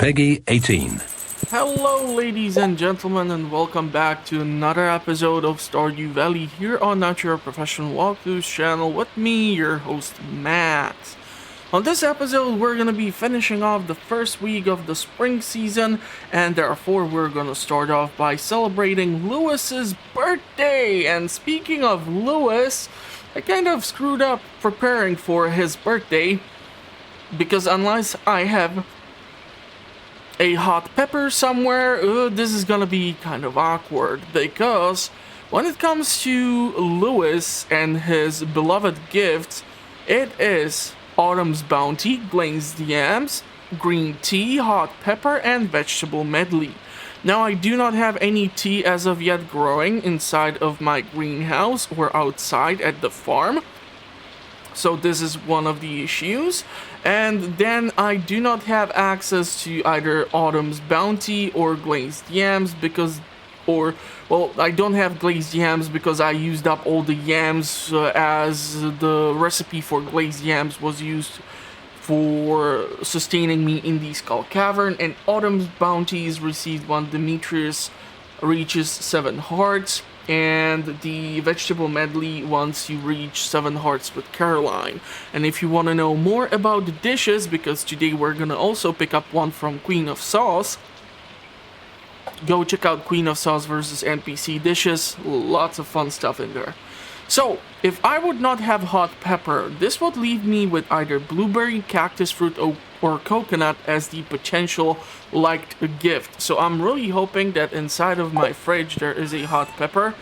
Peggy 18. Hello, ladies and gentlemen, and welcome back to another episode of Stardew Valley here on Not Your Professional Walkthroughs channel with me, your host, Matt. On this episode, we're gonna be finishing off the first week of the spring season, and therefore we're gonna start off by celebrating Lewis's birthday. And speaking of Lewis, I kind of screwed up preparing for his birthday because unless I have a hot pepper somewhere, this is gonna be kind of awkward because when it comes to Lewis and his beloved gifts, it is Autumn's Bounty, glazed yams, green tea, hot pepper, and vegetable medley. Now, I do not have any tea as of yet growing inside of my greenhouse or outside at the farm. So this is one of the issues. And then I do not have access to either Autumn's Bounty or glazed yams I don't have glazed yams because I used up all the yams as the recipe for glazed yams was used for sustaining me in the Skull Cavern. And Autumn's Bounties received when Demetrius reaches 7 hearts, and the vegetable medley once you reach 7 hearts with Caroline. And if you want to know more about the dishes, because today we're gonna also pick up one from Queen of Sauce, go check out Queen of Sauce versus NPC dishes. Lots of fun stuff in there. So, if I would not have hot pepper, this would leave me with either blueberry, cactus fruit, or coconut as the potential liked gift. So I'm really hoping that inside of my fridge there is a hot pepper.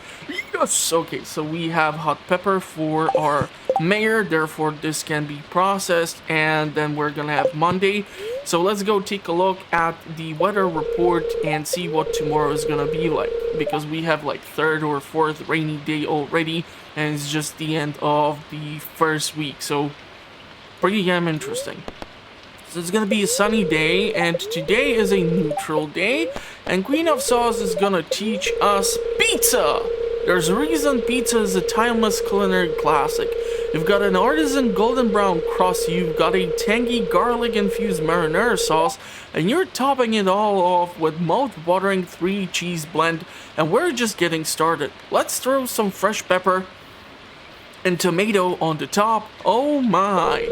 Yes! Okay, so we have hot pepper for our mayor, therefore this can be processed, and then we're gonna have Monday. So let's go take a look at the weather report and see what tomorrow is gonna be like, because we have like 3rd or 4th rainy day already, and it's just the end of the first week, so pretty damn interesting. So it's gonna be a sunny day, and today is a neutral day, and Queen of Sauce is gonna teach us pizza! There's a reason pizza is a timeless culinary classic. You've got an artisan golden brown crust, you've got a tangy garlic infused marinara sauce, and you're topping it all off with mouth-watering 3 cheese blend, and we're just getting started. Let's throw some fresh pepper and tomato on the top. Oh my!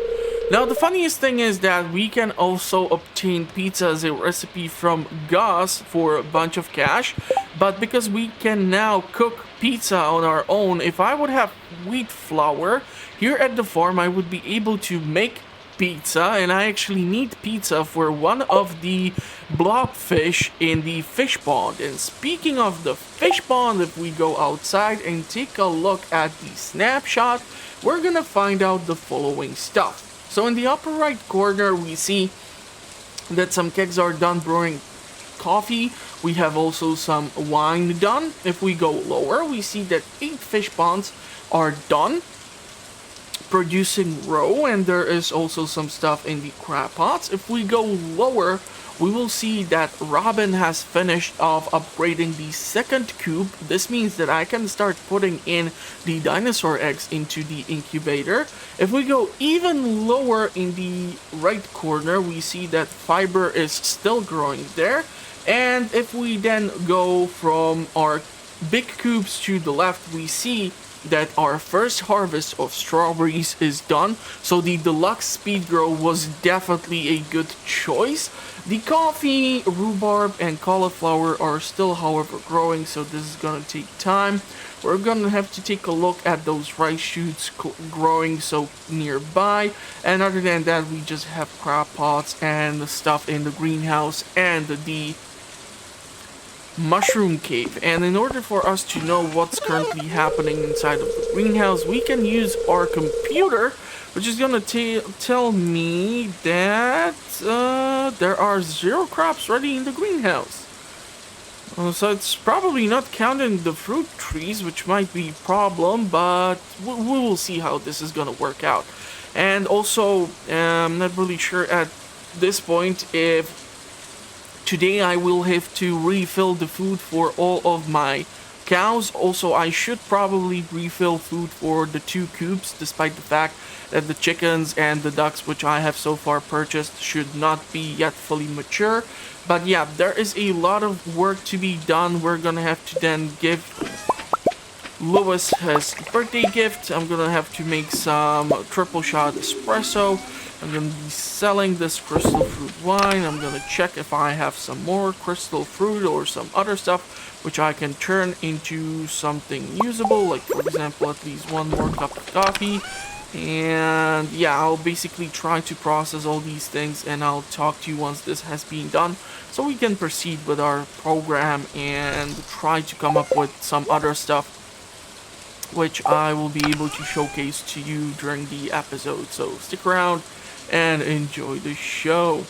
Now the funniest thing is that we can also obtain pizza as a recipe from Gus for a bunch of cash, but because we can now cook pizza on our own, if I would have wheat flour here at the farm, I would be able to make pizza, and I actually need pizza for one of the blobfish in the fish pond. And speaking of the fish pond, if we go outside and take a look at the snapshot, we're gonna find out the following stuff. So in the upper right corner, we see that some kegs are done brewing coffee. We have also some wine done. If we go lower, we see that 8 fish ponds are done producing roe, and there is also some stuff in the crab pots. If we go lower, we will see that Robin has finished off upgrading the 2nd coop. This means that I can start putting in the dinosaur eggs into the incubator. If we go even lower in the right corner, we see that fiber is still growing there. And if we then go from our big cubes to the left, we see that our first harvest of strawberries is done, so the deluxe speed grow was definitely a good choice. The coffee, rhubarb, and cauliflower are still, however, growing, so this is gonna take time. We're gonna have to take a look at those rice shoots growing so nearby, and other than that, we just have crab pots and the stuff in the greenhouse and the mushroom cave. And in order for us to know what's currently happening inside of the greenhouse, we can use our computer, which is gonna tell me that there are 0 crops ready in the greenhouse. So it's probably not counting the fruit trees, which might be a problem, but we will see how this is gonna work out. And also, I'm not really sure at this point if today I will have to refill the food for all of my cows. Also, I should probably refill food for the 2 coops, despite the fact that the chickens and the ducks, which I have so far purchased, should not be yet fully mature. But yeah, there is a lot of work to be done. We're gonna have to then give Lewis his birthday gift. I'm gonna have to make some triple shot espresso. I'm gonna be selling this crystal fruit wine. I'm gonna check if I have some more crystal fruit or some other stuff which I can turn into something usable, like for example at least 1 more cup of coffee. And yeah, I'll basically try to process all these things, and I'll talk to you once this has been done, so we can proceed with our program and try to come up with some other stuff which I will be able to showcase to you during the episode. So stick around and enjoy the show.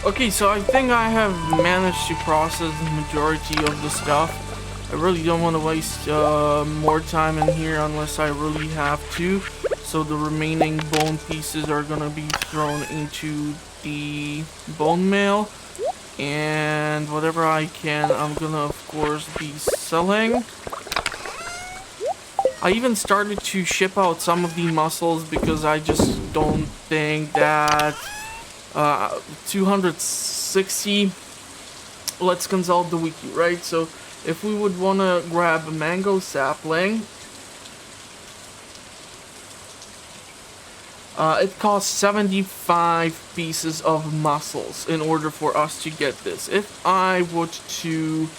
Okay, so I think I have managed to process the majority of the stuff. I really don't want to waste more time in here unless I really have to. So the remaining bone pieces are gonna be thrown into the bone meal. And whatever I can, I'm gonna of course be selling. I even started to ship out some of the mussels because I just don't think that 260. Let's consult the wiki, right? So if we would want to grab a mango sapling, it costs 75 pieces of mussels in order for us to get this. If I would to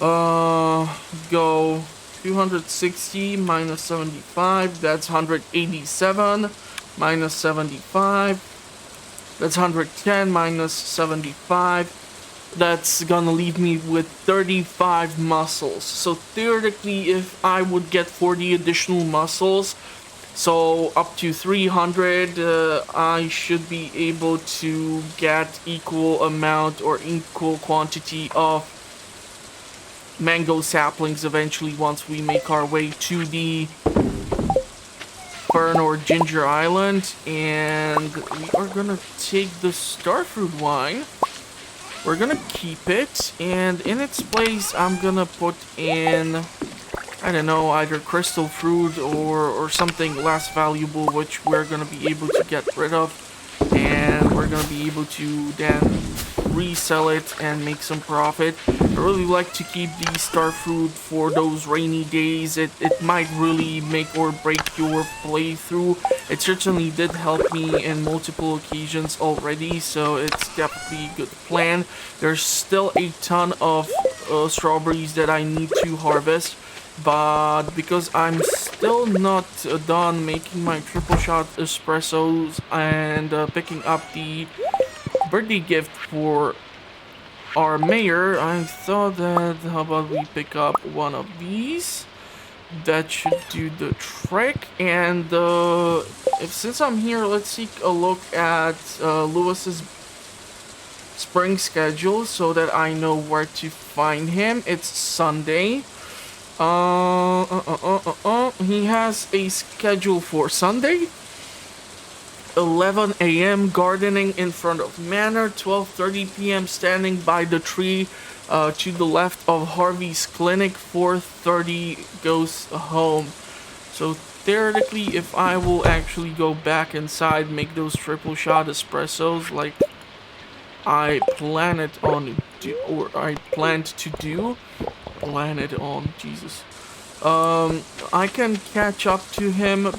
go 260 minus 75, that's 187. minus 75. That's 110 minus 75. That's gonna leave me with 35 muscles. So theoretically, if I would get 40 additional muscles, so up to 300, I should be able to get equal amount or equal quantity of mango saplings eventually once we make our way to the Fern or Ginger Island. And we are gonna take the starfruit wine. We're gonna keep it, and in its place I'm gonna put in, I don't know, either crystal fruit or something less valuable, which we're gonna be able to get rid of, and we're gonna be able to then resell it and make some profit. I really like to keep the starfruit for those rainy days. It might really make or break your playthrough. It certainly did help me in multiple occasions already, so it's definitely a good plan. There's still a ton of strawberries that I need to harvest, but because I'm still not done making my triple shot espressos and picking up the birthday gift for our mayor, I thought that how about we pick up one of these. That should do the trick. And since I'm here, let's take a look at Lewis's spring schedule so that I know where to find him. It's Sunday. He has a schedule for Sunday. 11 a.m. gardening in front of Manor. 12:30 p.m. standing by the tree to the left of Harvey's clinic. 4:30 goes home. So theoretically, if I will actually go back inside, make those triple shot espressos like I plan it on do, or I planned to do. Plan it on, Jesus. I can catch up to him,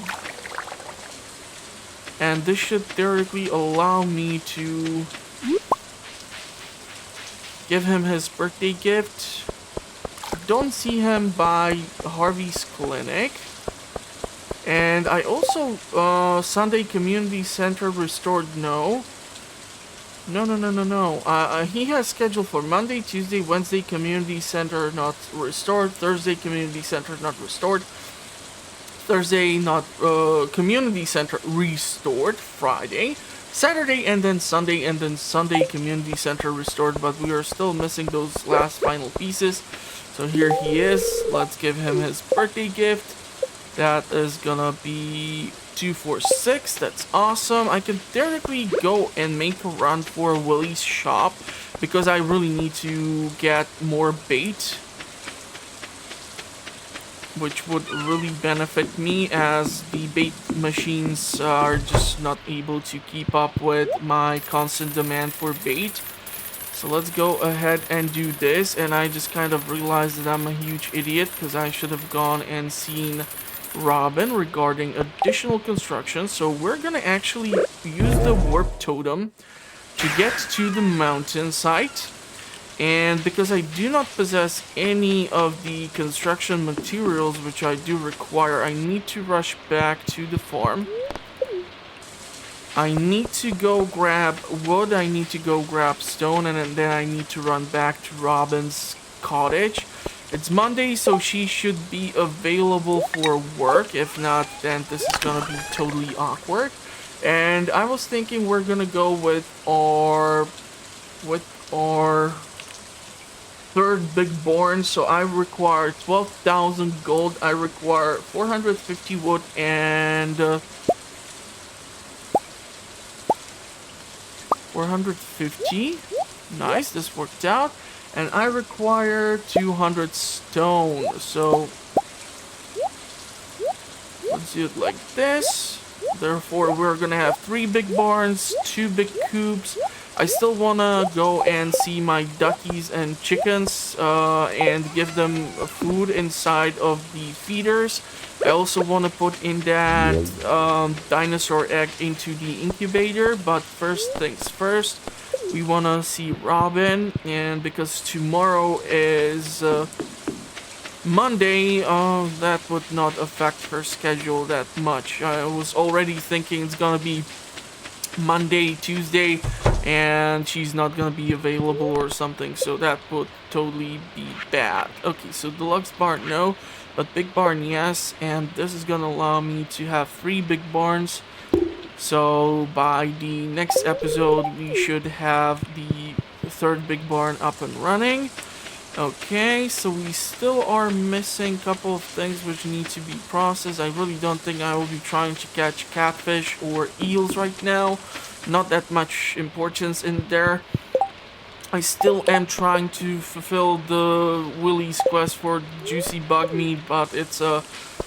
and this should theoretically allow me to give him his birthday gift. Don't see him by Harvey's clinic. And I also, Sunday Community Center restored, no. He has scheduled for Monday, Tuesday, Wednesday Community Center not restored. Thursday Community Center not restored. Thursday not Community Center restored. Friday, Saturday, and then Sunday Community Center restored. But we are still missing those last final pieces. So here he is. Let's give him his birthday gift. That is gonna be 246. That's awesome. I can theoretically go and make a run for Willie's shop because I really need to get more bait, which would really benefit me as the bait machines are just not able to keep up with my constant demand for bait. So let's go ahead and do this. And I just kind of realized that I'm a huge idiot because I should have gone and seen Robin regarding additional construction. So we're gonna actually use the warp totem to get to the mountain site. And because I do not possess any of the construction materials which I do require, I need to rush back to the farm. I need to go grab wood, I need to go grab stone, and then I need to run back to Robin's cottage. It's Monday, so she should be available for work. If not, then this is gonna be totally awkward. And I was thinking we're gonna go with our third big born. So I require 12,000 gold. I require 450 wood and 450. Nice, this worked out. And I require 200 stone. So let's do it like this. Therefore, we're gonna have 3 big barns, 2 big coops. I still wanna go and see my duckies and chickens and give them food inside of the feeders. I also want to put in that dinosaur egg into the incubator. But first things first, we want to see Robin. And because tomorrow is Monday, that would not affect her schedule that much. I was already thinking it's gonna be Monday, Tuesday, and she's not gonna be available or something, so that would totally be bad. Okay, so deluxe barn, no, but big barn, yes, and this is gonna allow me to have 3 big barns. So by the next episode, we should have the third big barn up and running. Okay, so we still are missing a couple of things which need to be processed. I really don't think I will be trying to catch catfish or eels right now. Not that much importance in there. I still am trying to fulfill the Willie's quest for juicy bug meat, but it's a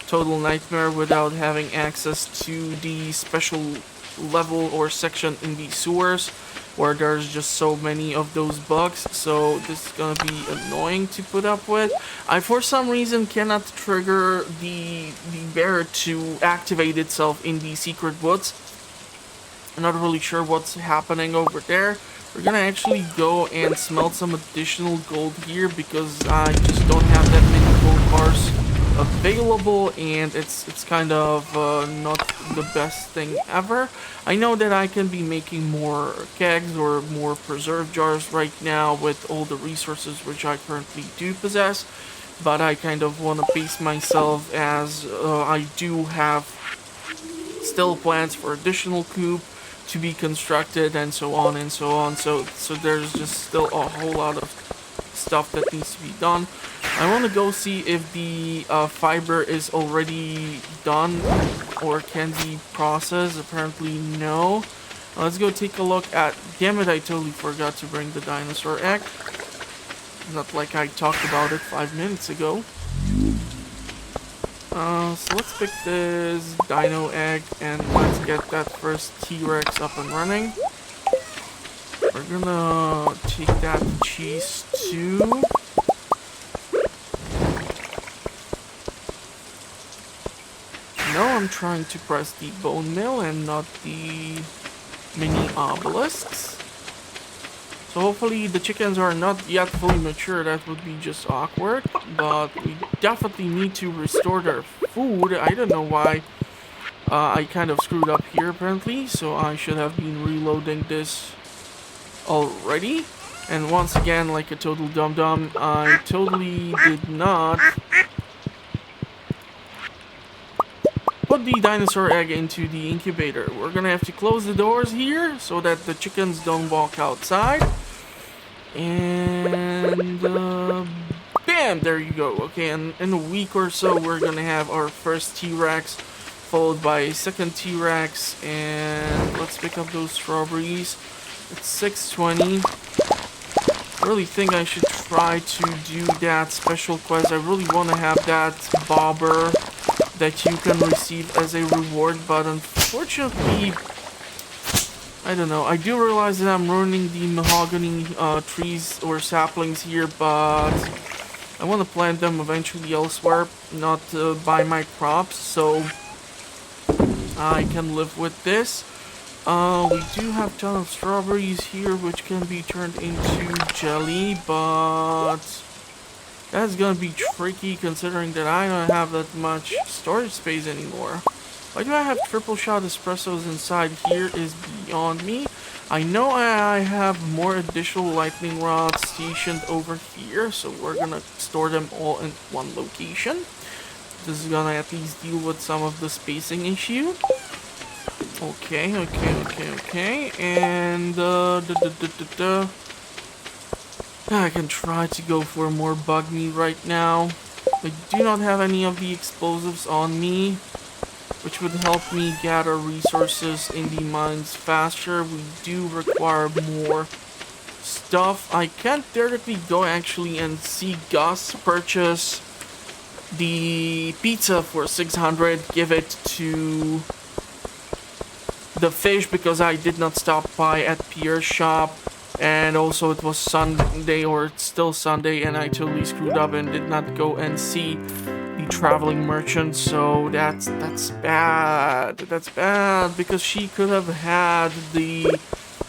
total nightmare without having access to the special level or section in the sewers where there's just so many of those bugs, so this is gonna be annoying to put up with. I for some reason cannot trigger the bear to activate itself in the secret woods. I'm not really sure what's happening over there. We're gonna actually go and smelt some additional gold here because I just don't have that many gold bars available, and it's kind of not the best thing ever. I know that I can be making more kegs or more preserve jars right now with all the resources which I currently do possess, but I kind of want to pace myself as I do have still plans for additional coop to be constructed and so on and so on. So there's just still a whole lot of stuff that needs to be done. I want to go see if the fiber is already done or can be processed. Apparently no. Let's go take a look at... Damn it, I totally forgot to bring the dinosaur egg. Not like I talked about it 5 minutes ago. So let's pick this dino egg and let's get that first T-Rex up and running. We're gonna take that cheese too. Now I'm trying to press the bone mill and not the mini obelisks. So hopefully the chickens are not yet fully mature. That would be just awkward. But we definitely need to restore their food. I don't know why I kind of screwed up here apparently. So I should have been reloading this already. And once again, like a total dum-dum, I totally did not put the dinosaur egg into the incubator. We're gonna have to close the doors here so that the chickens don't walk outside. And bam, there you go. Okay, and in a week or so we're gonna have our first T-Rex, followed by a second T-Rex. And let's pick up those strawberries. It's 6:20. I really think I should try to do that special quest. I really want to have that bobber that you can receive as a reward, but unfortunately, I don't know. I do realize that I'm ruining the mahogany trees or saplings here, but I want to plant them eventually elsewhere, not by my crops, so I can live with this. We do have a ton of strawberries here, which can be turned into jelly, but that's gonna be tricky considering that I don't have that much storage space anymore. Why do I have triple shot espressos inside here is beyond me. I know I have more additional lightning rods stationed over here, so we're gonna store them all in one location. This is gonna at least deal with some of the spacing issue. Okay, and I can try to go for more bug meat right now. I do not have any of the explosives on me, which would help me gather resources in the mines faster. We do require more stuff. I can't directly go actually and see Gus purchase the pizza for 600, give it to the fish because I did not stop by at Pierre's shop, and also it was Sunday, or it's still Sunday, and I totally screwed up and did not go and see the traveling merchant. So that's bad. That's bad because she could have had the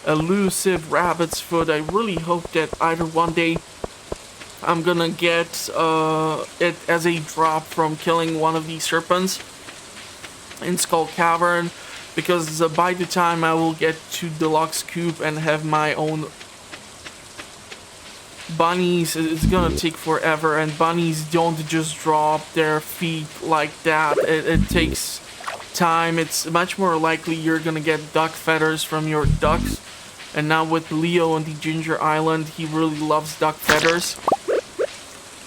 elusive rabbit's foot. I really hope that either one day I'm gonna get it as a drop from killing one of these serpents in Skull Cavern, because by the time I will get to Deluxe Coop and have my own bunnies, it's gonna take forever, and bunnies don't just drop their feet like that. It takes time. It's much more likely you're gonna get duck feathers from your ducks. And now with Leo on the Ginger Island, he really loves duck feathers.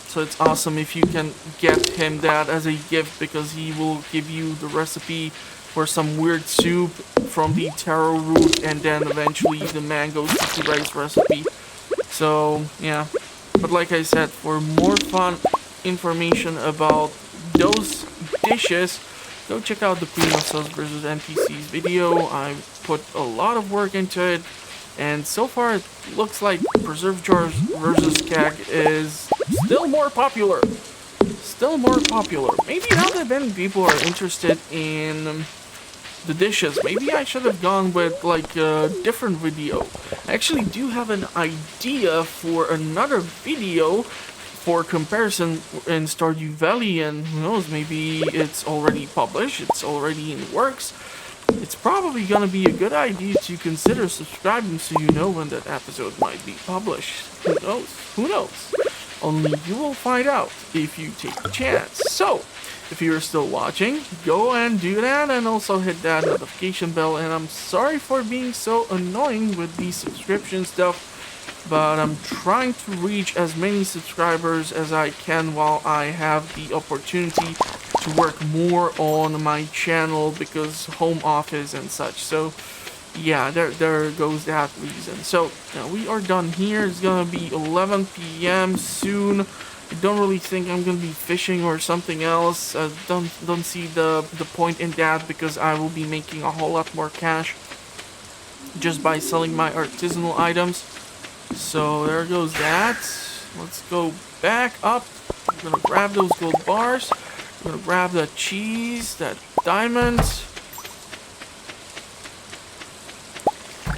So it's awesome if you can get him that as a gift, because he will give you the recipe for some weird soup from the taro root, and then eventually the mango sticky rice recipe. So yeah, but like I said, for more fun information about those dishes, go check out the Queen of Sauce vs NPCs video. I put a lot of work into it, and so far it looks like Preserve Jars versus Keg is still more popular. Still more popular. Maybe not that many people are interested in the dishes. Maybe I should have gone with like a different video. I actually do have an idea for another video for comparison in Stardew Valley, and who knows, maybe it's already published, it's already in works. It's probably gonna be a good idea to consider subscribing so you know when that episode might be published. Who knows? Who knows? Only you will find out if you take the chance. So, if you're still watching, go and do that, and also hit that notification bell. And I'm sorry for being so annoying with the subscription stuff, but I'm trying to reach as many subscribers as I can while I have the opportunity to work more on my channel, because home office and such. So yeah, there goes that reason. So we are done here. It's gonna be 11 p.m. soon. I don't really think I'm gonna be fishing or something else. Don't see the point in that, because I will be making a whole lot more cash just by selling my artisanal items. So there goes that. Let's go back up. I'm gonna grab those gold bars. I'm gonna grab that cheese, that diamond.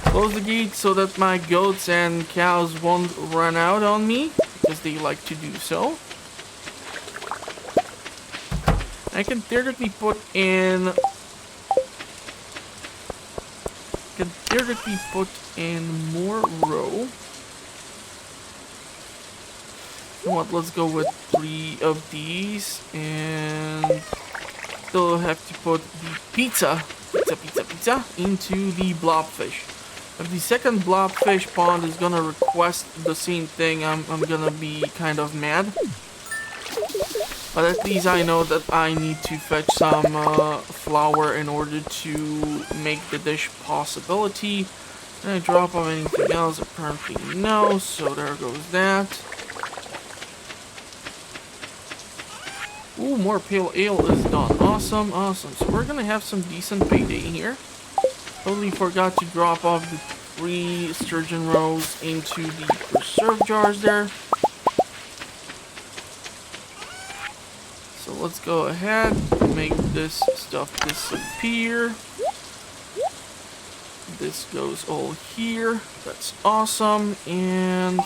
Close the gate so that my goats and cows won't run out on me, because they like to do so. I can theoretically put in more row. You know what, let's go with 3 of these, and still have to put the pizza into the blobfish. If the second blobfish pond is gonna request the same thing, I'm gonna be kind of mad. But at least I know that I need to fetch some flour in order to make the dish possibility. Can I drop off anything else? Apparently no, so there goes that. Ooh, more pale ale is done. Awesome, awesome. So we're gonna have some decent payday here. Totally forgot to drop off the 3 sturgeon rows into the preserve jars there. So let's go ahead and make this stuff disappear. This goes all here. That's awesome. And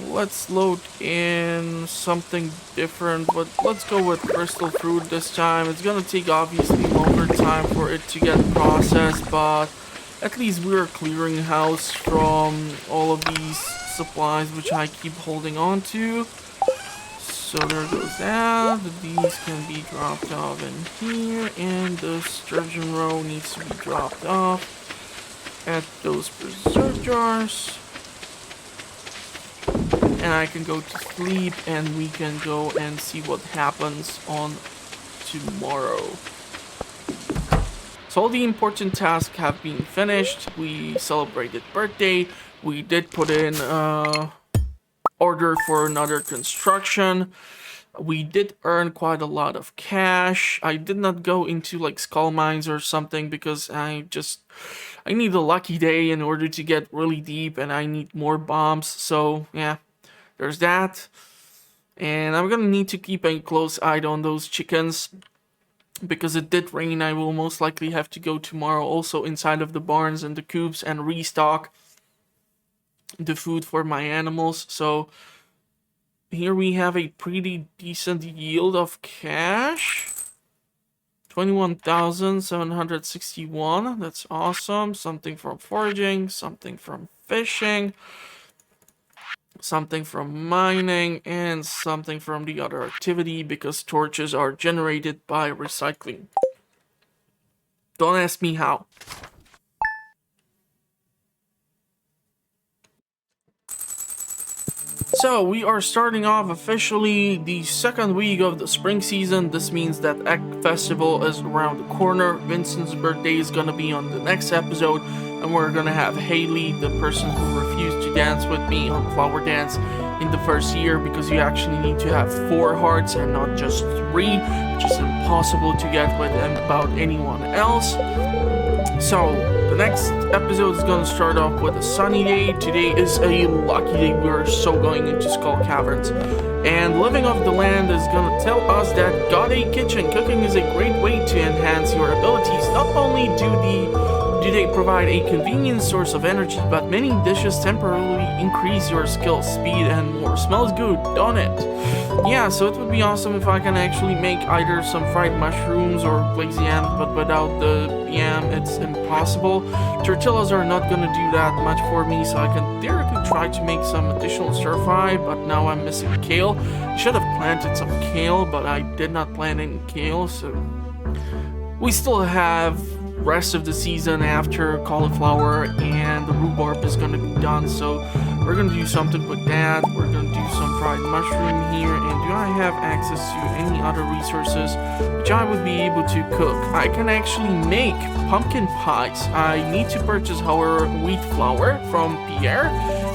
let's load in something different, but let's go with crystal fruit this time. It's gonna take obviously longer time for it to get processed, but at least we're clearing house from all of these supplies which I keep holding on to. So there goes that. These can be dropped off in here, and the sturgeon row needs to be dropped off at those preserve jars. And I can go to sleep, and we can go and see what happens on tomorrow. So all the important tasks have been finished. We celebrated birthday. We did put in order for another construction. We did earn quite a lot of cash. I did not go into like skull mines or something, because I need a lucky day in order to get really deep, and I need more bombs. So yeah, there's that. And I'm gonna need to keep a close eye on those chickens, because it did rain. I will most likely have to go tomorrow also inside of the barns and the coops and restock. the food for my animals. So here we have a pretty decent yield of cash. 21,761. That's awesome. Something from foraging, something from fishing, something from mining, and something from the other activity because torches are generated by recycling. Don't ask me how. So we are starting off officially the second week of the spring season. This means that Egg Festival is around the corner. Vincent's birthday is gonna be on the next episode, and we're gonna have Haley, the person who refused to dance with me on Flower Dance in the first year, because you actually need to have 4 hearts and not just 3, which is impossible to get with about anyone else. So, the next episode is gonna start off with a sunny day. Today is a lucky day. We're so going into Skull Caverns. And living off the land is gonna tell us that got a kitchen. Cooking is a great way to enhance your abilities. Not only do they provide a convenient source of energy, but many dishes temporarily increase your skill, speed, and more. Smells good, don't it? Yeah, so it would be awesome if I can actually make either some fried mushrooms or glazed yams, but without the yam, it's impossible. Tortillas are not gonna do that much for me, so I can theoretically try to make some additional stir-fry, but now I'm missing kale. I should have planted some kale, but I did not plant any kale, so we still have rest of the season after cauliflower, and the rhubarb is gonna be done, so we're gonna do something with that. We're gonna do some fried mushroom here, and do I have access to any other resources which I would be able to cook? I can actually make pumpkin pies. I need to purchase, however, wheat flour from Pierre,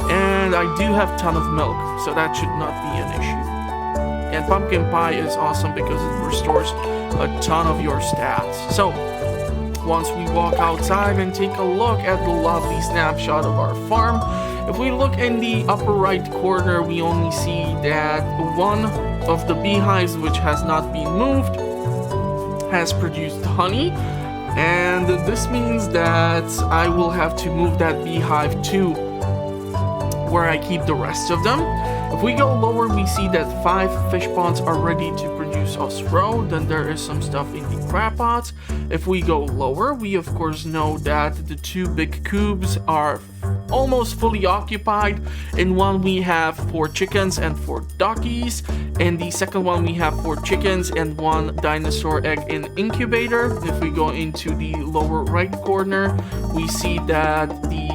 and I do have a ton of milk, so that should not be an issue. And pumpkin pie is awesome because it restores a ton of your stats. So once we walk outside and take a look at the lovely snapshot of our farm, if we look in the upper right corner, we only see that one of the beehives, which has not been moved, has produced honey, and this means that I will have to move that beehive to where I keep the rest of them. If we go lower, we see that 5 fish ponds are ready to produce us roe. Then there is some stuff in the crab pots. If we go lower, we of course know that the 2 big cubes are almost fully occupied. In one we have 4 chickens and 4 duckies. In the second one we have 4 chickens and 1 dinosaur egg in incubator. If we go into the lower right corner, we see that the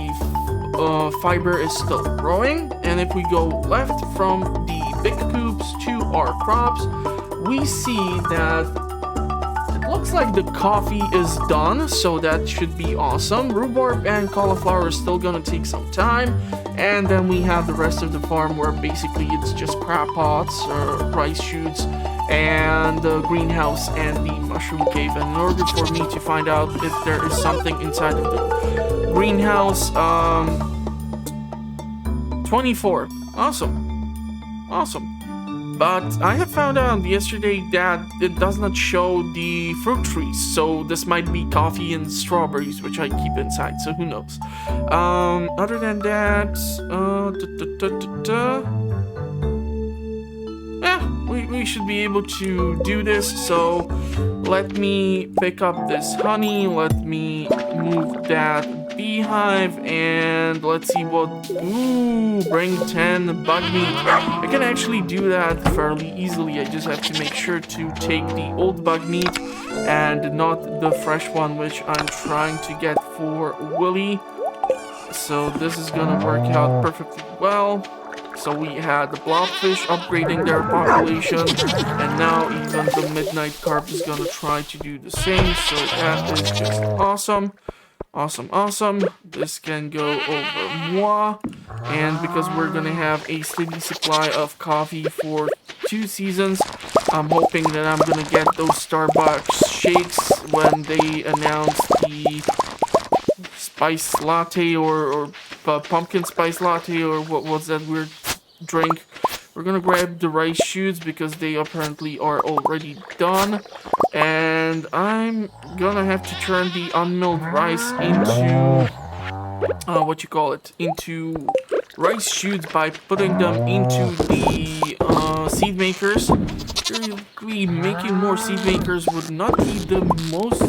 fiber is still growing, and if we go left from the big cubes to our crops, we see that it looks like the coffee is done, so that should be awesome. Rhubarb and cauliflower is still gonna take some time, and then we have the rest of the farm where basically it's just crab pots or rice shoots and the greenhouse and the mushroom cave. And in order for me to find out if there is something inside of the greenhouse, 24. Awesome. But I have found out yesterday that it does not show the fruit trees, so this might be coffee and strawberries, which I keep inside, so who knows. Other than that, yeah, we should be able to do this, so let me pick up this honey, let me move that beehive, and let's see what, bring 10 bug meat. I can actually do that fairly easily. I just have to make sure to take the old bug meat and not the fresh one, which I'm trying to get for Willy. So this is gonna work out perfectly well. So we had the blobfish upgrading their population, and now even the midnight carp is gonna try to do the same, so that is just awesome. Awesome. This can go over moi, and because we're gonna have a steady supply of coffee for 2 seasons, I'm hoping that I'm gonna get those Starbucks shakes when they announce the spice latte or pumpkin spice latte, or what was that weird drink. We're gonna grab the rice shoots because they apparently are already done, and I'm gonna have to turn the unmilled rice into into rice shoots by putting them into the seed makers. Really, making more seed makers would not be the most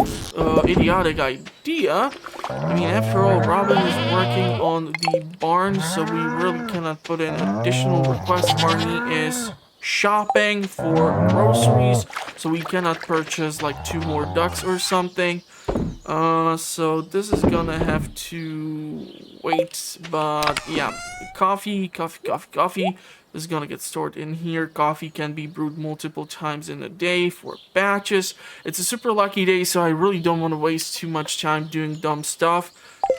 idiotic idea. I mean, after all, Robin is working on the barn, so we really cannot put in additional requests. Barney is shopping for groceries, so we cannot purchase like 2 more ducks or something. So this is gonna have to wait, but yeah, coffee. This is gonna get stored in here. Coffee can be brewed multiple times in a day for batches. It's a super lucky day, so I really don't want to waste too much time doing dumb stuff.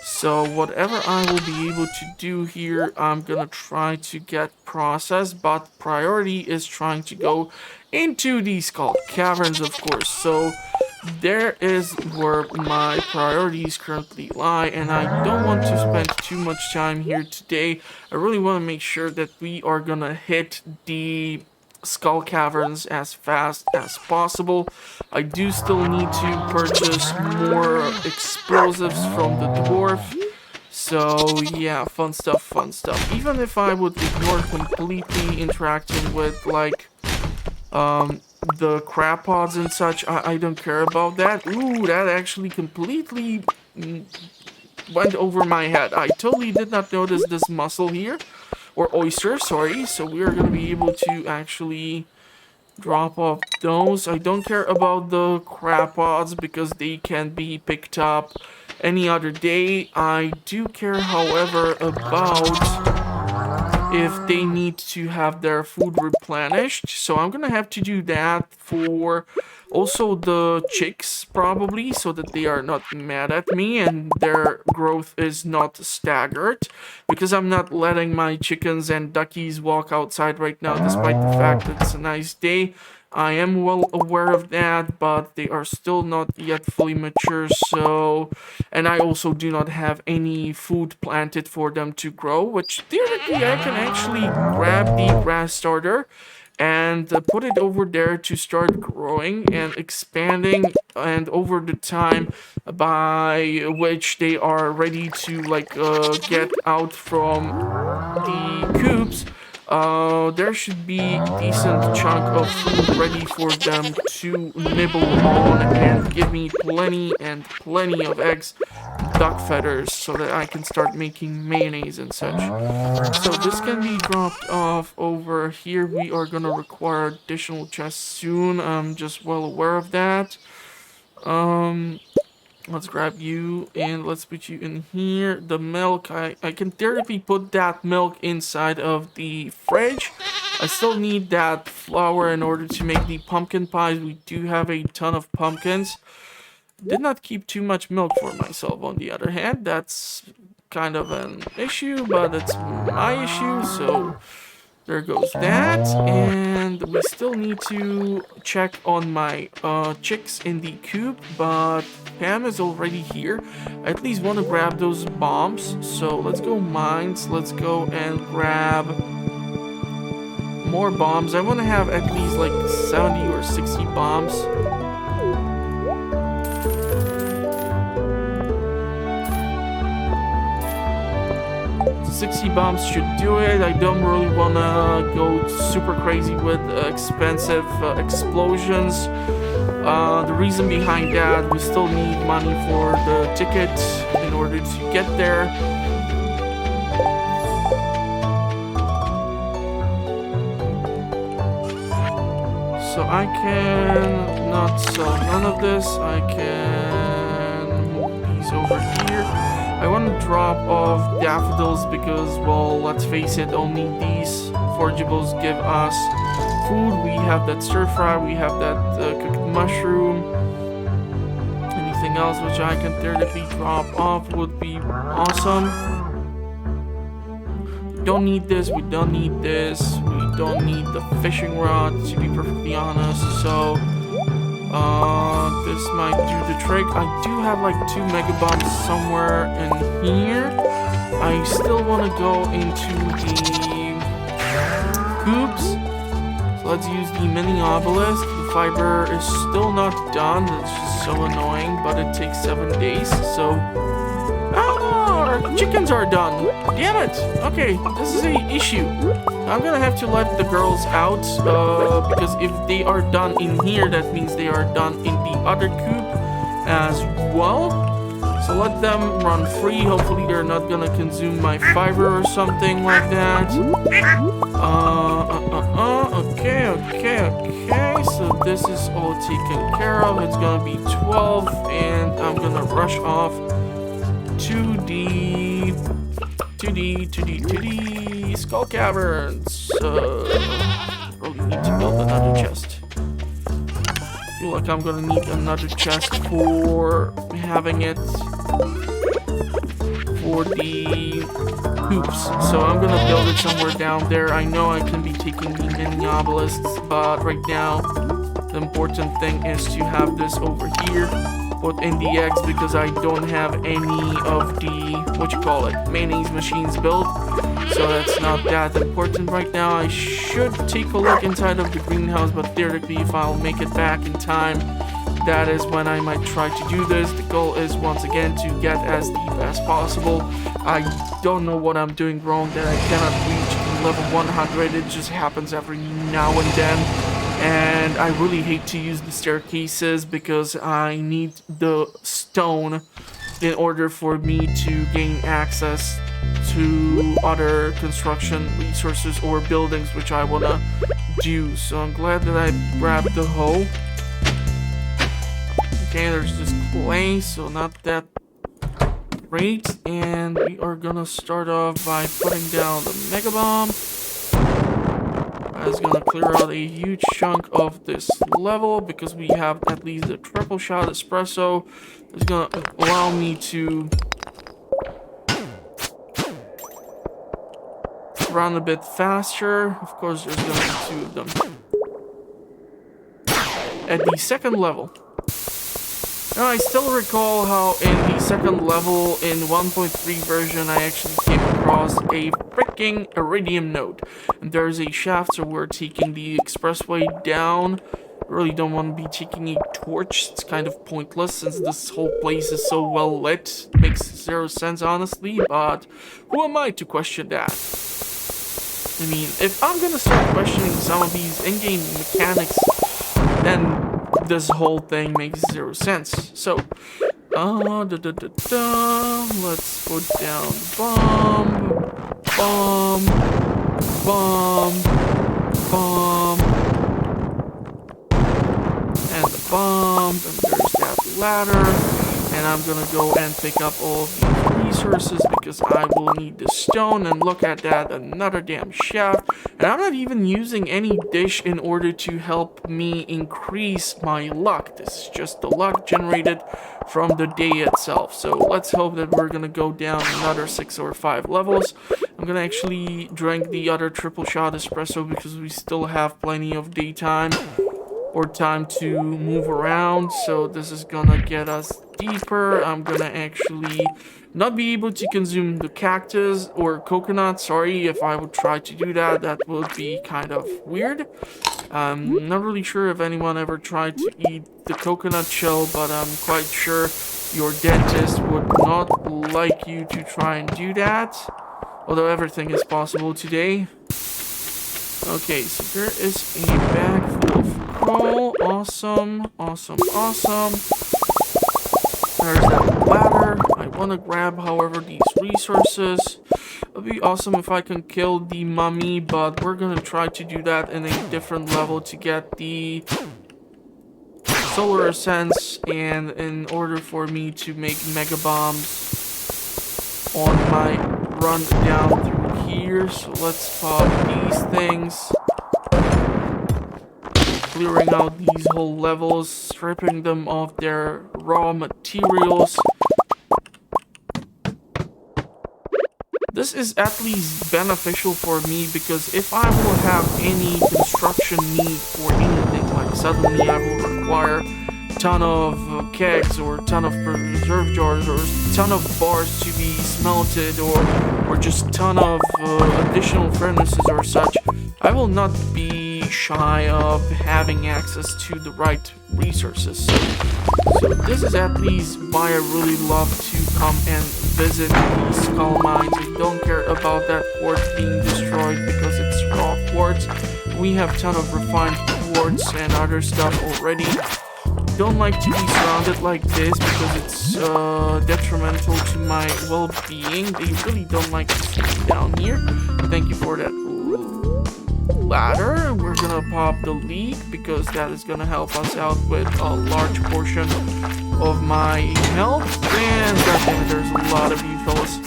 So whatever I will be able to do here, I'm gonna try to get processed, but priority is trying to go into these called caverns, of course. So there is where my priorities currently lie, and I don't want to spend too much time here today. I really want to make sure that we are gonna hit the skull caverns as fast as possible. I do still need to purchase more explosives from the dwarf. So yeah, fun stuff. Even if I would ignore completely interacting with like the crab pods and such, I don't care about that. Ooh, that actually completely went over my head. I totally did not notice this mussel here, or oyster, sorry. So we are going to be able to actually drop off those. I don't care about the crab pods because they can be picked up any other day. I do care, however, about if they need to have their food replenished. So I'm gonna have to do that for also the chicks, probably, so that they are not mad at me and their growth is not staggered, because I'm not letting my chickens and duckies walk outside right now despite the fact that it's a nice day. I am well aware of that, but they are still not yet fully mature, so... And I also do not have any food planted for them to grow, which theoretically I can actually grab the grass starter and put it over there to start growing and expanding, and over the time by which they are ready to like get out from the coops, there should be a decent chunk of food ready for them to nibble on and give me plenty of eggs, duck feathers, so that I can start making mayonnaise and such. So this can be dropped off over here. We are gonna require additional chests soon. I'm just well aware of that. Let's grab you and let's put you in here. The milk, I can theoretically put that milk inside of the fridge. I still need that flour in order to make the pumpkin pies. We do have a ton of pumpkins. Did not keep too much milk for myself, on the other hand. That's kind of an issue, but it's my issue, so there goes that. And we still need to check on my chicks in the coop, but Pam is already here. I at least want to grab those bombs, so let's go mines. Let's go and grab more bombs. I want to have at least like 70 or 60 bombs. 60 bombs should do it. I don't really want to go super crazy with expensive explosions. The reason behind that, we still need money for the ticket in order to get there. So I can not sell none of this. I can move these over here. I want to drop off daffodils because, well, let's face it, only these forageables give us food. We have that stir fry, we have that cooked mushroom. Anything else which I can theoretically drop off would be awesome. We don't need this, we don't need this, we don't need the fishing rod, to be perfectly honest, so this might do the trick. I do have like 2 mega bombs somewhere in here. I still want to go into the coops. So let's use the mini obelisk. The fiber is still not done. It's just so annoying, but it takes 7 days. So, our chickens are done. Damn it. Okay, this is a issue. I'm gonna have to let the girls out because if they are done in here, that means they are done in the other coop as well. So let them run free. Hopefully they're not gonna consume my fiber or something like that. Okay. So this is all taken care of. It's gonna be 12, and I'm gonna rush off to the skull caverns. Really need to build another chest. I feel like I'm gonna need another chest for having it for the hoops. So I'm gonna build it somewhere down there. I know I can be taking the mini obelisks, but right now the important thing is to have this over here. Put in the eggs because I don't have any of the mayonnaise machines built, so that's not that important right now. I should take a look inside of the greenhouse, but theoretically if I'll make it back in time, that is when I might try to do this. The goal is once again to get as deep as possible. I don't know what I'm doing wrong that I cannot reach level 100. It just happens every now and then. And I really hate to use the staircases because I need the stone in order for me to gain access to other construction resources or buildings which I want to do. So I'm glad that I grabbed the hoe. Okay, there's just clay, so not that great. And we are gonna start off by putting down the mega bomb. Is gonna clear out a huge chunk of this level because we have at least a triple shot espresso. It's gonna allow me to run a bit faster. Of course, there's gonna be two of them at the second level. Now, I still recall how in the second level in 1.3 version, I actually came across a freaking Iridium node. And there's a shaft, so we're taking the expressway down. I really don't want to be taking a torch. It's kind of pointless since this whole place is so well lit. It makes zero sense, honestly, but who am I to question that? I mean, if I'm gonna start questioning some of these in-game mechanics, then this whole thing makes zero sense. So, let's put down the bomb, and the bomb, and there's that ladder. And I'm gonna go and pick up all of these resources because I will need the stone. And look at that, another damn shaft. And I'm not even using any dish in order to help me increase my luck. This is just the luck generated from the day itself. So let's hope that we're gonna go down another 6 or 5 levels. I'm gonna actually drink the other triple shot espresso because we still have plenty of daytime or time to move around. So this is gonna get us deeper. I'm gonna actually not be able to consume the cactus or coconut. Sorry, if I would try to do that, that would be kind of weird. I'm not really sure if anyone ever tried to eat the coconut shell, but I'm quite sure your dentist would not like you to try and do that. Although everything is possible today. Okay, so there is a bag full of coal. Awesome. There's that ladder. I want to grab, however, these resources. It'd be awesome if I can kill the mummy, but we're gonna try to do that in a different level to get the solar essence, and in order for me to make mega bombs on my run down through here. So let's pop these things. Clearing out these whole levels, stripping them of their raw materials. This is at least beneficial for me because if I will have any construction need for anything, like suddenly I will require a ton of kegs or a ton of preserve jars or a ton of bars to be smelted or just a ton of additional furnaces or such, I will not be shy of having access to the right resources. So this is at least why I really love to come and visit these skull mines. I don't care about that quartz being destroyed because it's raw quartz. We have a ton of refined quartz and other stuff already. Don't like to be surrounded like this because it's detrimental to my well-being. They really don't like to see me down here. Thank you for that ladder. We're gonna pop the leak because that is gonna help us out with a large portion of my health. And goddamn, there's a lot of you fellas.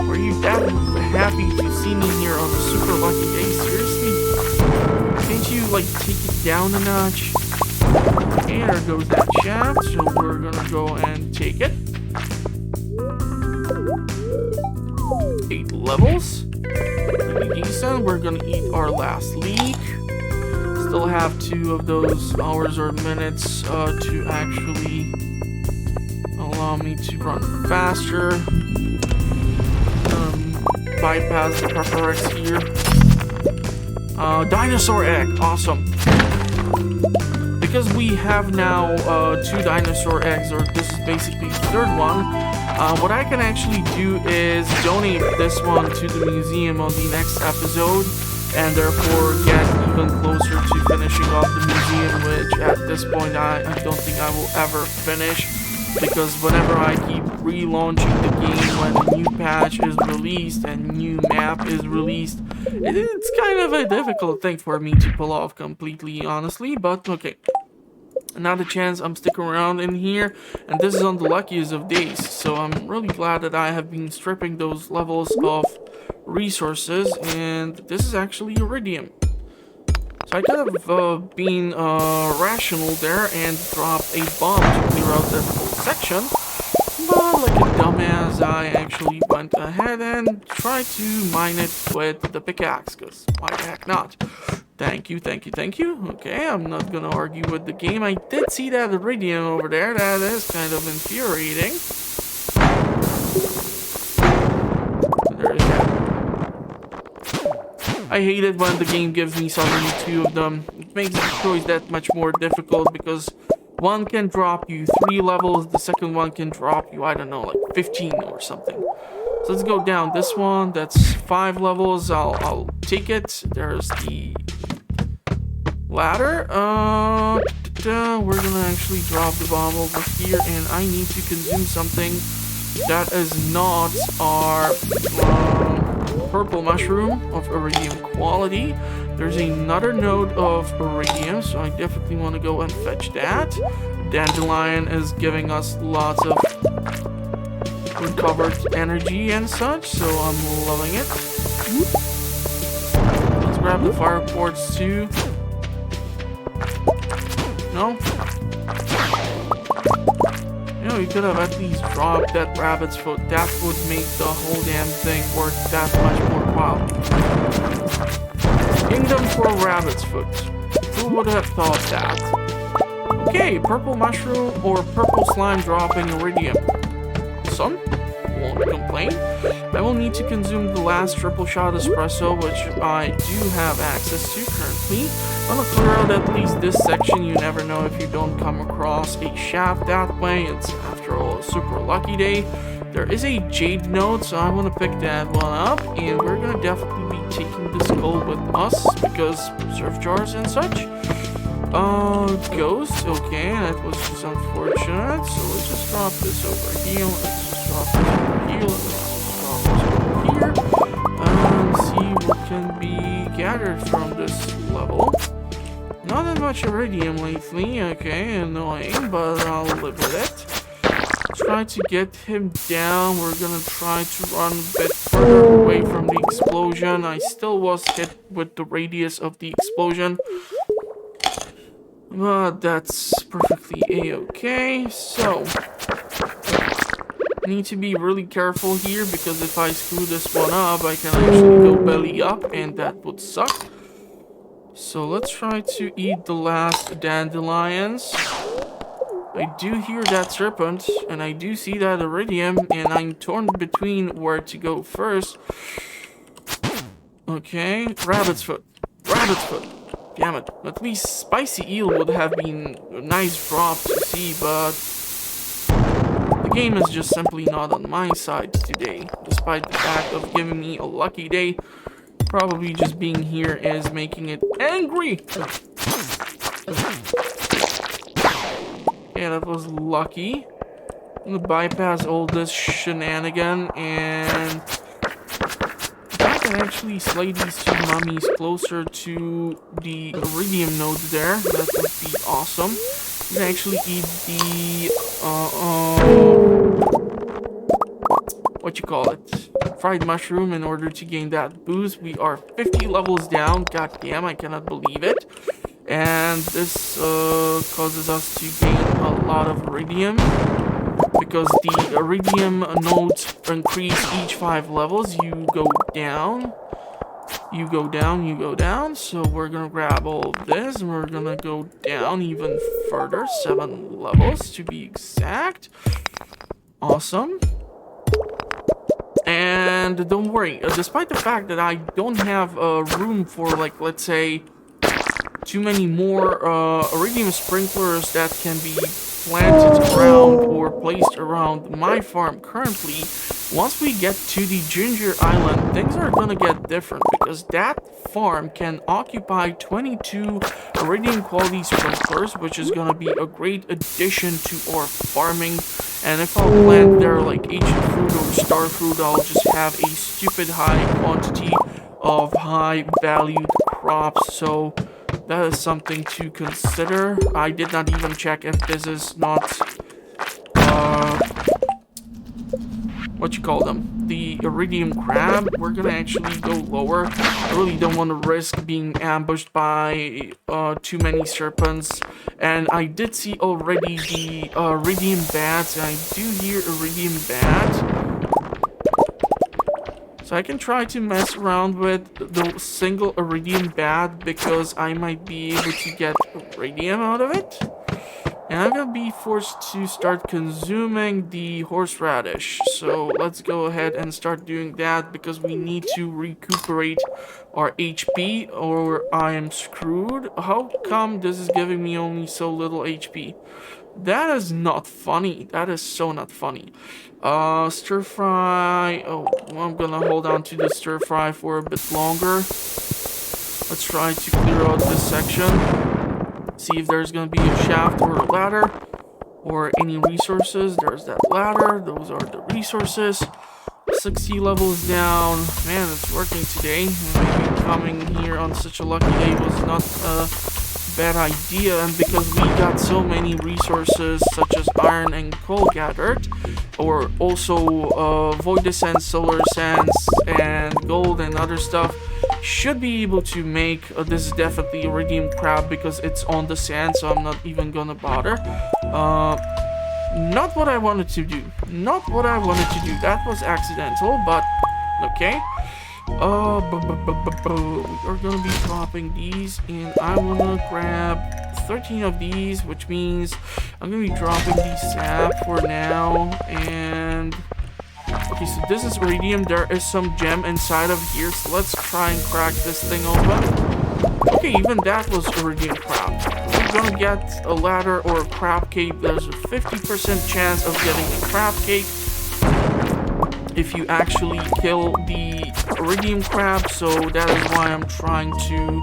Were you that happy to see me here on a super lucky day? Seriously? Can't you like take it down a notch? Okay, there goes that shaft, so we're gonna go and take it. 8 levels. Pretty decent. We're gonna eat our last leek. Still have 2 of those hours or minutes to actually allow me to run faster. Bypass the preference here. Dinosaur egg, awesome. Because we have now 2 dinosaur eggs, or this is basically the 3rd one, what I can actually do is donate this one to the museum on the next episode, and therefore get even closer to finishing off the museum, which at this point I don't think I will ever finish. Because whenever I keep relaunching the game when a new patch is released and new map is released, it's kind of a difficult thing for me to pull off completely, honestly, but okay. Not a chance, I'm sticking around in here, and this is on the luckiest of days, so I'm really glad that I have been stripping those levels of resources, and this is actually Iridium. So I could have been rational there and dropped a bomb to clear out that whole section, but like a dumbass, I actually went ahead and tried to mine it with the pickaxe, because why the heck not? Thank you, thank you, thank you. Okay, I'm not gonna argue with the game. I did see that Iridium over there. That is kind of infuriating. There is that. I hate it when the game gives me suddenly 2 of them. It makes the choice that much more difficult because one can drop you 3 levels, the second one can drop you, I don't know, like 15 or something. So let's go down this one. That's 5 levels. I'll take it. There's the ladder. We're gonna actually drop the bomb over here, and I need to consume something that is not our purple mushroom of iridium quality. There's another node of iridium, so I definitely want to go and fetch that. Dandelion is giving us lots of recovered energy and such, so I'm loving it. Let's grab the fire quartz too. No? You know, you could have at least dropped that rabbit's foot. That would make the whole damn thing worth that much more while. Kingdom for rabbit's foot. Who would have thought that? Okay, purple mushroom or purple slime dropping iridium. Some won't complain. I will need to consume the last triple shot espresso, which I do have access to currently. I'm gonna clear out at least this section. You never know if you don't come across a shaft that way. It's, after all, a super lucky day. There is a jade node, so I want to pick that one up, and we're gonna definitely be taking the skull with us because surf jars and such. Ghost, okay, that was just unfortunate, so let's just drop this over here, let's just drop this over here, let's just drop this over here, and see what can be gathered from this level. Not that much iridium lately, okay, annoying, but I'll live with it. Try to get him down, we're gonna try to run a bit further away from the explosion. I still was hit with the radius of the explosion. But that's perfectly a-okay, so need to be really careful here because if I screw this one up, I can actually go belly up and that would suck. So let's try to eat the last dandelions. I do hear that serpent and I do see that iridium and I'm torn between where to go first. Okay, rabbit's foot. Rabbit's foot. Damn it. At least spicy eel would have been a nice drop to see, but the game is just simply not on my side today, despite the fact of giving me a lucky day. Probably just being here is making it angry. Yeah, that was lucky. I'm gonna bypass all this shenanigan, and if I can actually slay these two mummies closer to the Iridium node there, that would be awesome. You can actually eat the what you call it, fried mushroom in order to gain that boost. We are 50 levels down. God damn, I cannot believe it. And this causes us to gain a lot of Iridium, because the Iridium nodes increase each 5 levels. You go down, you go down, you go down. So we're gonna grab all of this, and we're gonna go down even further, 7 levels to be exact. Awesome. And don't worry, despite the fact that I don't have room for, like, let's say, too many more Iridium sprinklers that can be planted around or placed around my farm currently, once we get to the Ginger Island, things are gonna get different, because that farm can occupy 22 Iridium quality sprinklers, which is gonna be a great addition to our farming. And if I'll plant there like ancient fruit or star fruit, I'll just have a stupid high quantity of high valued crops. So that is something to consider. I did not even check if this is not what you call them, the Iridium crab. We're gonna actually go lower. I really don't want to risk being ambushed by too many serpents. And I did see already the Iridium bats, and I do hear Iridium bat. So I can try to mess around with the single Iridium bat, because I might be able to get Iridium out of it. And I'm gonna be forced to start consuming the horseradish. So let's go ahead and start doing that, because we need to recuperate our HP or I am screwed. How come this is giving me only so little HP? That is not funny. That is so not funny. Stir fry. Oh, I'm gonna hold on to the stir fry for a bit longer. Let's try to clear out this section. See if there's gonna be a shaft or a ladder or any resources. There's that ladder. Those are the resources. 60 levels down. Man, it's working today. Maybe coming here on such a lucky day was not a bad idea. And because we got so many resources such as iron and coal gathered, or also void essence, solar sands, and gold and other stuff, should be able to make this is definitely Iridium crab, because it's on the sand, so I'm not even gonna bother. Not what I wanted to do. Not what I wanted to do. That was accidental, but okay. We are gonna be dropping these, and I'm gonna grab 13 of these, which means I'm gonna be dropping the sap for now. And okay, so this is Iridium. There is some gem inside of here, so let's try and crack this thing open. Okay, even that was Iridium crab. We're gonna get a ladder or a crab cake. There's a 50% chance of getting a crab cake if you actually kill the Iridium crab, so that is why I'm trying to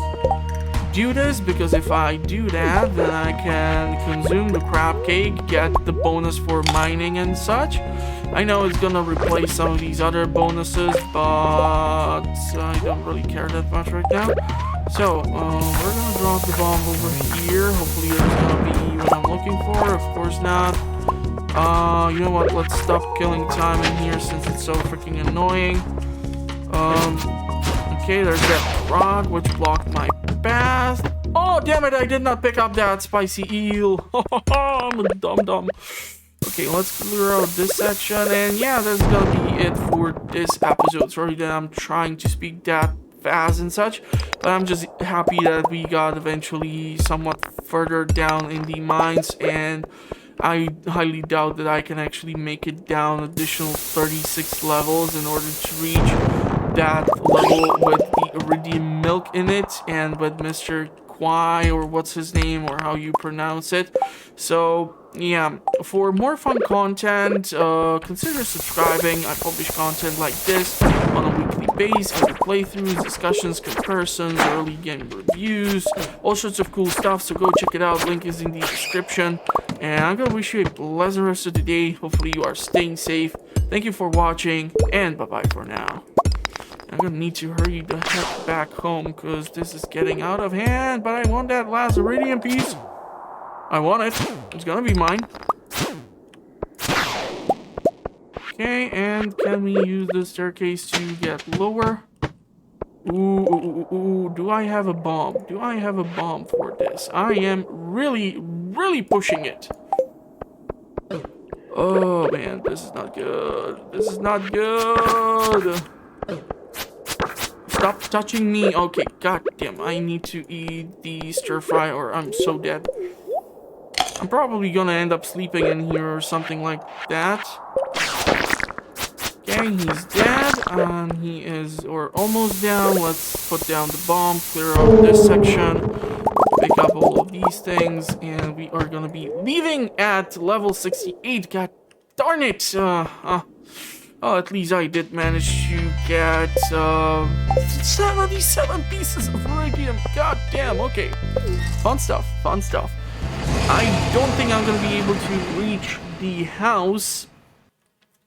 do this, because if I do that, then I can consume the crab cake, get the bonus for mining and such. I know it's gonna replace some of these other bonuses, but I don't really care that much right now. So, we're gonna drop the bomb over here. Hopefully there's gonna be what I'm looking for. Of course not. You know what? Let's stop killing time in here since it's so freaking annoying. Okay, there's that rock which blocked my path. Oh, damn it! I did not pick up that spicy eel. I'm a dum-dum. Okay, let's clear out this section, and yeah, that's gonna be it for this episode. Sorry that I'm trying to speak that fast and such, but I'm just happy that we got eventually somewhat further down in the mines, and I highly doubt that I can actually make it down additional 36 levels in order to reach that level with the Iridium milk in it and with Mr. Kwai, or what's his name, or how you pronounce it. So yeah, for more fun content, consider subscribing. I publish content like this on a weekly basis, every playthroughs, discussions, comparisons, early game reviews, all sorts of cool stuff, so go check it out. Link is in the description. And I'm gonna wish you a pleasant rest of the day. Hopefully you are staying safe. Thank you for watching, and bye-bye for now. I'm gonna need to hurry the heck back home, because this is getting out of hand, but I want that last Iridium piece. I want it. It's gonna be mine. Okay, and can we use the staircase to get lower? Ooh, do I have a bomb? Do I have a bomb for this? I am really pushing it. Oh man, this is not good. This is not good. Stop touching me. Okay, goddamn, I need to eat the stir fry or I'm so dead. I'm probably gonna end up sleeping in here or something like that. Okay, he's dead, and he is, or almost down. Let's put down the bomb, clear out this section, pick up all of these things, and we are gonna be leaving at level 68. God darn it! Oh, at least I did manage to get 77 pieces of Iridium. God damn, okay. Fun stuff, fun stuff. I don't think I'm gonna be able to reach the house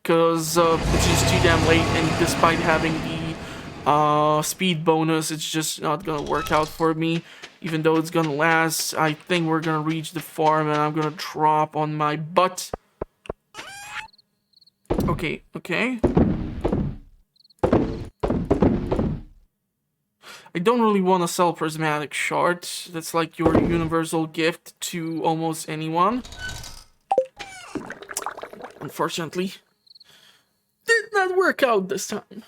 because it's just too damn late, and despite having the speed bonus, it's just not gonna work out for me. Even though it's gonna last, I think we're gonna reach the farm and I'm gonna drop on my butt. Okay. I don't really want to sell prismatic shards. That's like your universal gift to almost anyone. Unfortunately, did not work out this time.